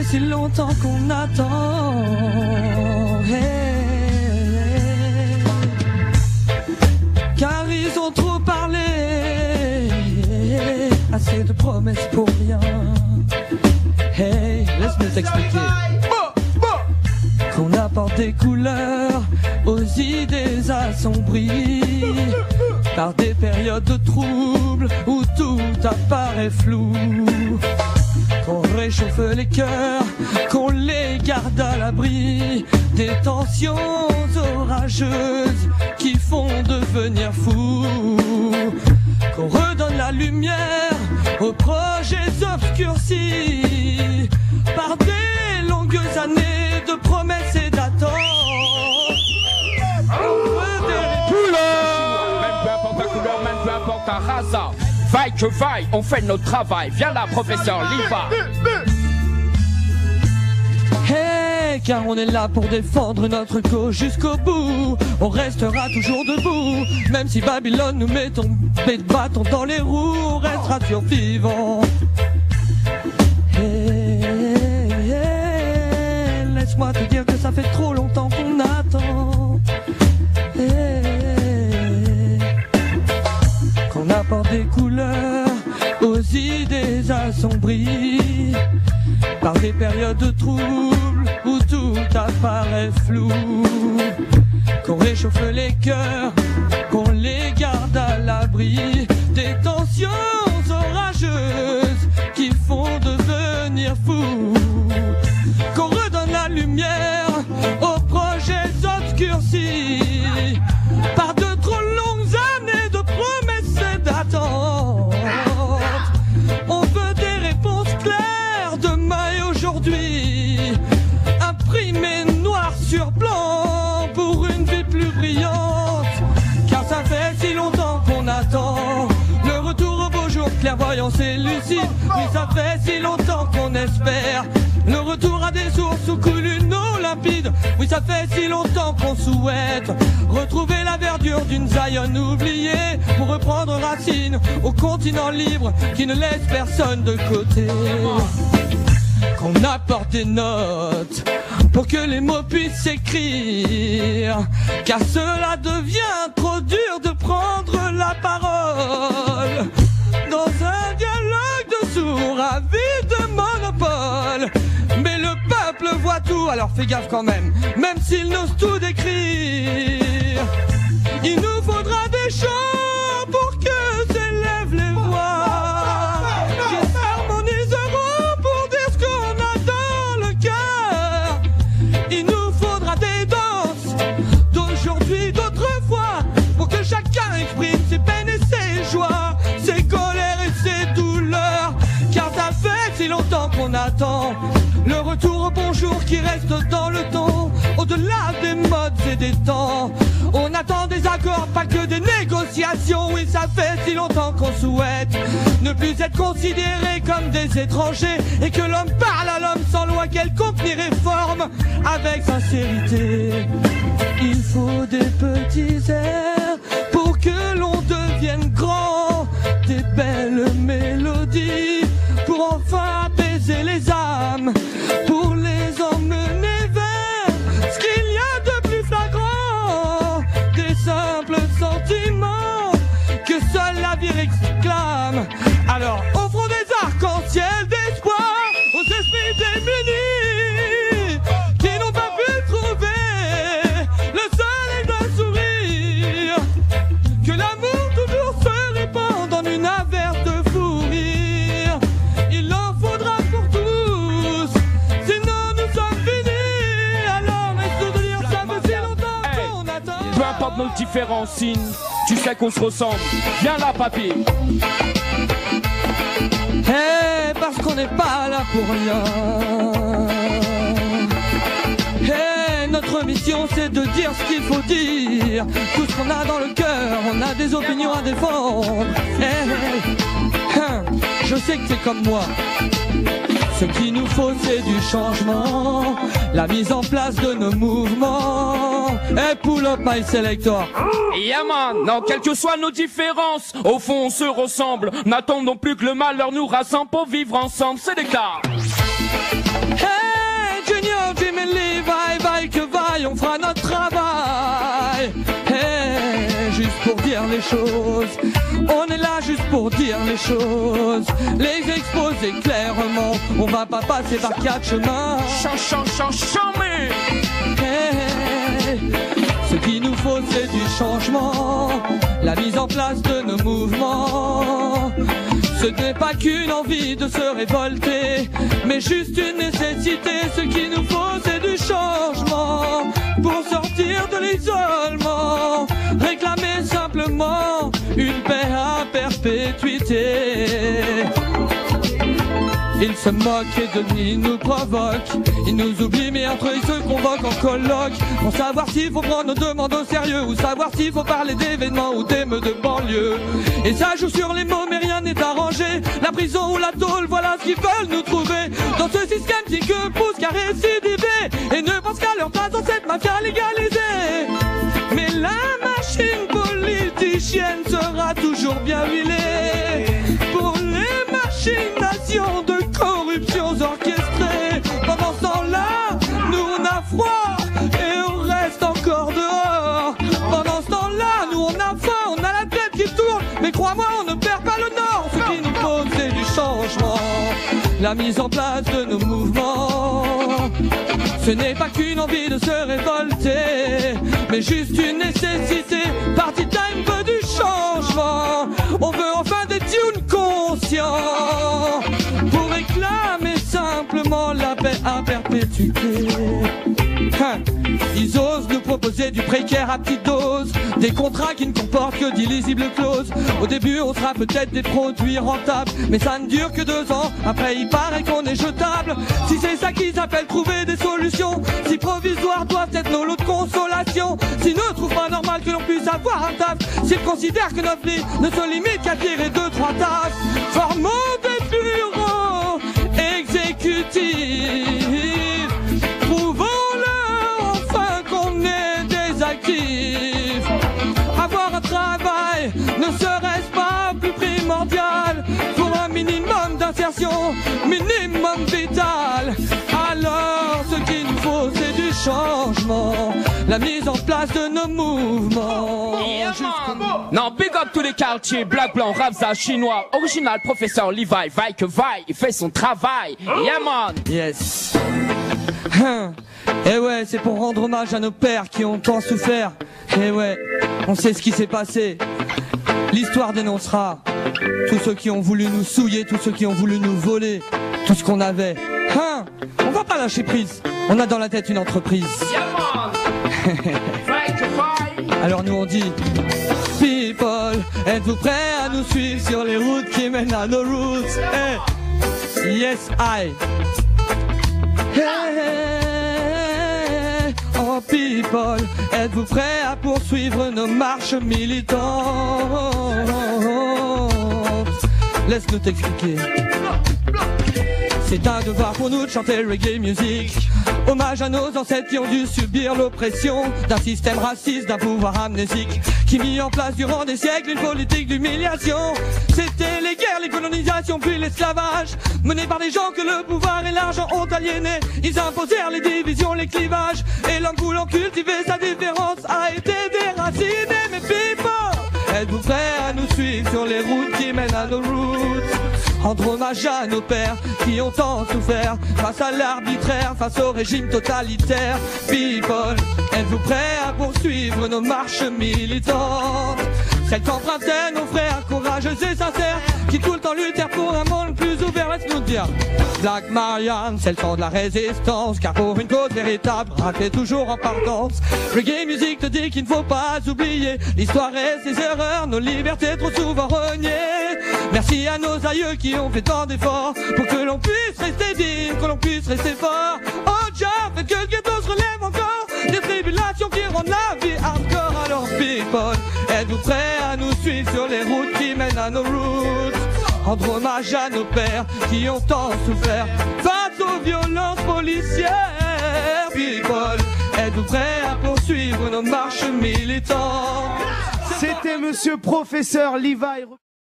fait si longtemps qu'on attend. Hey. Car ils ont trop parlé, assez de promesses pour rien. Hey, laisse-moi t'expliquer. Qu'on apporte des couleurs aux idées assombries par des périodes de troubles où tout apparaît flou. Qu'on réchauffe les cœurs, qu'on les garde à l'abri des tensions orageuses qui font devenir fous. Qu'on redonne la lumière aux projets obscurcis par des longues années de promesses et d'attentes. Même peu importe ta couleur, même peu importe ta race, vaille que vaille, on fait notre travail. Viens là, professeur Liva. Hey, car on est là pour défendre notre cause jusqu'au bout. On restera toujours debout, même si Babylone nous met des bâtons dans les roues, on restera survivant. Hey, laisse-moi te dire que ça fait trop longtemps qu'on attend. Hey, qu'on apporte des couleurs aux idées assombries par des périodes de troubles où tout apparaît flou. Qu'on réchauffe les cœurs, qu'on les garde à l'abri des tensions orageuses qui font devenir fous. Qu'on redonne la lumière aux projets obscurcis par de trop longues années de promesses et d'attentes. On veut des réponses claires demain et aujourd'hui, imprimées noir sur blanc pour une vie plus brillante. Car ça fait si longtemps qu'on attend le retour au beau jour, clairvoyance et lucide. Oui, ça fait si longtemps qu'on espère le retour à des sources où coule une eau limpide. Oui, ça fait si longtemps qu'on souhaite retrouver la verdure d'une Zion oubliée pour reprendre racine au continent libre qui ne laisse personne de côté. Qu'on apporte des notes pour que les mots puissent s'écrire, car cela devient trop dur de prendre la parole dans un dialogue de sourds avis de monopole. Mais le peuple voit tout, alors fais gaffe quand même s'il n'ose tout décrire. Il nous faudra des chants pour que s'élèvent les voix qui s'harmoniseront pour dire ce qu'on a dans le cœur. Il nous faudra des danses d'aujourd'hui, d'autrefois, pour que chacun exprime ses peines et ses joies, ses colères et ses douleurs. Car ça fait si longtemps qu'on attend le retour au bonjour qui reste dans le temps, au-delà des modes et des temps. On attend des accords, pas que des négociations. Oui, ça fait si longtemps qu'on souhaite ne plus être considérés comme des étrangers, et que l'homme parle à l'homme sans loi quelconque ni réforme, avec sincérité. Il faut des petits airs pour que l'on devienne grand, des belles mélodies pour enfin apaiser les âmes, pour les emmener vers ce qu'il y a de plus flagrant, des simples sentiments que seule la vie réclame. Alors offrons des arcs-en-ciel d'espoir aux esprits démunis qui n'ont pas pu trouver le soleil d'un sourire. Que l'amour toujours se répande en une averse de fou rire. Il en faudra pour tous, sinon nous sommes finis. Alors laisse-nous de dire, ça fait si longtemps qu'on attend. Peu importe nos différents signes, tu sais qu'on se ressemble. Viens là, papy. Hey, parce qu'on n'est pas là pour rien. Hey, notre mission c'est de dire ce qu'il faut dire. Tout ce qu'on a dans le cœur, on a des opinions à défendre. Hey, je sais que c'est comme moi. Ce qu'il nous faut c'est du changement, la mise en place de nos mouvements. Hey, pull up my selector. Yeah man, non, quelles que soient nos différences, au fond on se ressemble. N'attendons plus que le malheur nous rassemble pour vivre ensemble, c'est des cas. Hey, Professeur Jim et Levi, vaille que vaille, on fera notre travail. Hey, juste pour dire les choses, on est là juste pour dire les choses, les exposer clairement, on va pas passer par 4 chemins. Chamé. Hey, ce qu'il nous faut c'est du changement, la mise en place de nos mouvements. Ce n'est pas qu'une envie de se révolter, mais juste une nécessité. Ce qu'il nous faut c'est du changement, pour sortir de l'isolement, réclamer simplement une paix à perpétuité. Ils se moquent et Denis nous provoque, ils nous oublient mais entre eux ils se convoquent en colloque, pour savoir s'il faut prendre nos demandes au sérieux, ou savoir s'il faut parler d'événements ou d'émeutes de banlieue. Et ça joue sur les mots mais rien n'est arrangé, la prison ou la tôle, voilà ce qu'ils veulent nous trouver, dans ce système qui que pousse qu'à récidiver, et ne pense qu'à leur place dans cette mafia légalisée. Mais la machine politicienne sera toujours bien huilée, pour les machinations de corruptions orchestrées. Pendant ce temps-là, nous on a froid et on reste encore dehors. Pendant ce temps-là, nous on a faim, on a la tête qui tourne, mais crois-moi, on ne perd pas le nord. Ce qui nous faut, c'est du changement, la mise en place de nos mouvements. Ce n'est pas qu'une envie de se révolter, mais juste une nécessité. Party Time veut du changement, on veut enfin des tunes conscients, pour réclamer simplement la paix à perpétuité. Ils osent nous proposer du précaire à petite dose, des contrats qui ne comportent que d'illisibles clauses. Au début on sera peut-être des produits rentables, mais ça ne dure que 2 ans, après il paraît qu'on est jetable. Si c'est ça qu'ils appellent trouver des solutions, si provisoires doivent être nos lots de consolation, s'ils ne trouvent pas normal que l'on puisse avoir un taf, s'ils considèrent que notre vie ne se limite qu'à tirer 2-3 tafs, formons des bureaux exécutifs, prouvons-leur enfin qu'on est des actifs. Avoir un travail ne serait-ce pas plus primordial, pour un minimum d'insertion, minimum vital? Alors ce qu'il nous faut c'est du changement, la mise en place de nos mouvements. Non, big up tous les quartiers, black, blanc, rapsa, chinois, original, professeur Levi, vaille que vaille, il fait son travail. Yeah man. Yes. Et ouais, c'est pour rendre hommage à nos pères qui ont tant souffert. Et ouais, on sait ce qui s'est passé. L'histoire dénoncera tous ceux qui ont voulu nous souiller, tous ceux qui ont voulu nous voler tout ce qu'on avait. On va pas lâcher prise, on a dans la tête une entreprise. Alors nous on dit: people, êtes-vous prêts à nous suivre sur les routes qui mènent à nos roots? Hey. Yes I. Hey. Oh people, êtes-vous prêts à poursuivre nos marches militantes? Laisse-nous t'expliquer. C'est un devoir pour nous de chanter reggae music, hommage à nos ancêtres qui ont dû subir l'oppression d'un système raciste, d'un pouvoir amnésique qui mit en place durant des siècles une politique d'humiliation. C'était les guerres, les colonisations puis l'esclavage, menés par des gens que le pouvoir et l'argent ont aliénés. Ils imposèrent les divisions, les clivages, et l'homme voulant cultiver sa différence a été déraciné. Mais people, êtes-vous prêts à nous suivre sur les routes qui mènent à nos roots? Rendre hommage à nos pères qui ont tant souffert face à l'arbitraire, face au régime totalitaire. People, êtes-vous prêts à poursuivre nos marches militantes? Celles qu'empruntaient nos frères courageux et sincères, qui tout le temps luttèrent pour un monde plus ouvert. Laisse-nous dire Black Marianne, c'est le temps de la résistance, car pour une cause véritable, rate toujours en partance. Reggae music te dit qu'il ne faut pas oublier l'histoire et ses erreurs, nos libertés trop souvent reniées. Merci à nos aïeux qui ont fait tant d'efforts pour que l'on puisse rester digne, que l'on puisse rester fort. Oh Jah, faites que le ghetto se relève encore des tribulations qui rendent la vie hardcore. Alors people, êtes-vous prêts à nous suivre sur les routes qui mènent à nos roots? Rendre hommage à nos pères qui ont tant souffert face aux violences policières. People, êtes-vous prêts à poursuivre nos marches militantes? C'était Monsieur Professeur Levi.